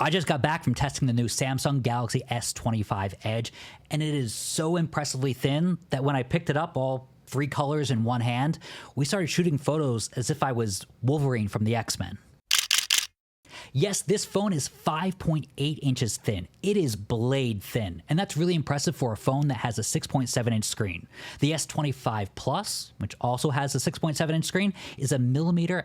I just got back from testing the new Samsung Galaxy S25 Edge, and it is so impressively thin that when I picked it up, all three colors in one hand, we started shooting photos as if I was Wolverine from the X-Men. Yes, this phone is 5.8 inches thin. It is blade thin, and that's really impressive for a phone that has a 6.7-inch screen. The S25 Plus, which also has a 6.7-inch screen, is 1.5 millimeters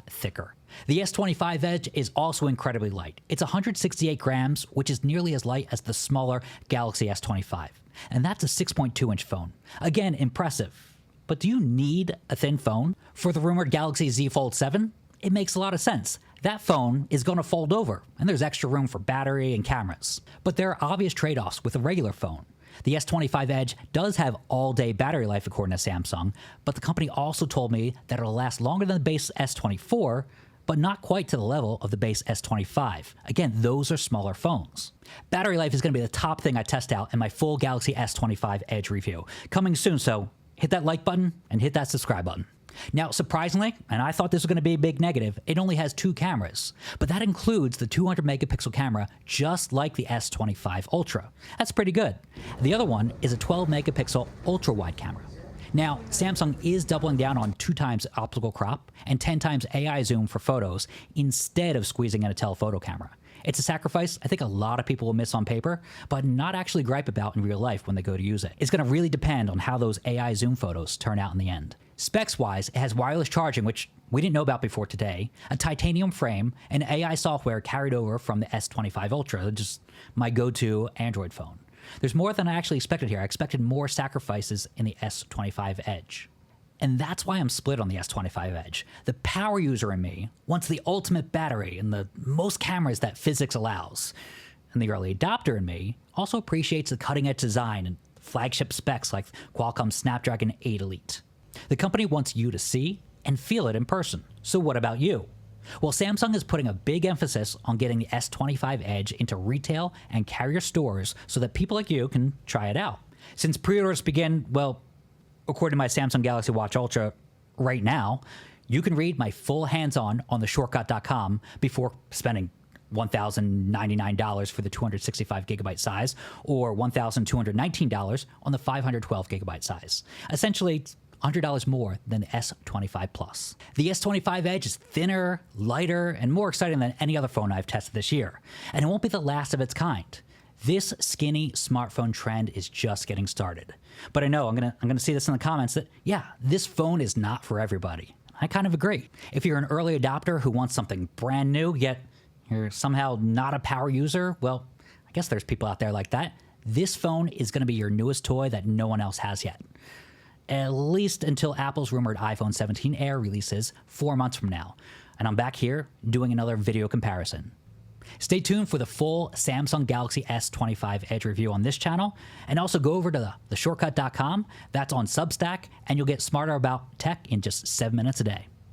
thicker. The S25 Edge is also incredibly light. It's 168 grams, which is nearly as light as the smaller Galaxy S25. And that's a 6.2-inch phone. Again, impressive. But do you need a thin phone? For the rumored Galaxy Z Fold 7, it makes a lot of sense. That phone is going to fold over, and there's extra room for battery and cameras. But there are obvious trade-offs with a regular phone. The S25 Edge does have all-day battery life according to Samsung, but the company also told me that it'll last longer than the base S24, but not quite to the level of the base S25. Again, those are smaller phones. Battery life is going to be the top thing I test out in my full Galaxy S25 Edge review. Coming soon, so hit that like button and hit that subscribe button. Now, surprisingly, and I thought this was going to be a big negative, it only has 2 cameras, but that includes the 200 megapixel camera, just like the S25 Ultra. That's pretty good. The other one is a 12 megapixel ultra-wide camera. Now, Samsung is doubling down on 2 times optical crop and 10 times AI zoom for photos instead of squeezing in a telephoto camera. It's a sacrifice I think a lot of people will miss on paper, but not actually gripe about in real life when they go to use it. It's going to really depend on how those AI zoom photos turn out in the end. Specs-wise, it has wireless charging, which we didn't know about before today, a titanium frame, and AI software carried over from the S25 Ultra, just my go-to Android phone. There's more than I actually expected here. I expected more sacrifices in the S25 Edge. And that's why I'm split on the S25 Edge. The power user in me wants the ultimate battery and the most cameras that physics allows. And the early adopter in me also appreciates the cutting-edge design and flagship specs like Qualcomm's Snapdragon 8 Elite. The company wants you to see and feel it in person. So what about you? Well, Samsung is putting a big emphasis on getting the S25 Edge into retail and carrier stores so that people like you can try it out. Since pre-orders begin, well, according to my Samsung Galaxy Watch Ultra right now, you can read my full hands-on the shortcut.com before spending $1,099 for the 265 gigabyte size or $1,219 on the 512 gigabyte size. Essentially, it's $100 more than the S25 Plus. The S25 Edge is thinner, lighter, and more exciting than any other phone I've tested this year. And it won't be the last of its kind. This skinny smartphone trend is just getting started. But I know I'm gonna see this in the comments that, yeah, this phone is not for everybody. I kind of agree. If you're an early adopter who wants something brand new, yet you're somehow not a power user, well, I guess there's people out there like that. This phone is gonna be your newest toy that no one else has yet. At least until Apple's rumored iPhone 17 Air releases 4 months from now. And I'm back here doing another video comparison. Stay tuned for the full Samsung Galaxy S25 Edge review on this channel, and also go over to theshortcut.com. That's on Substack, and you'll get smarter about tech in just 7 minutes a day.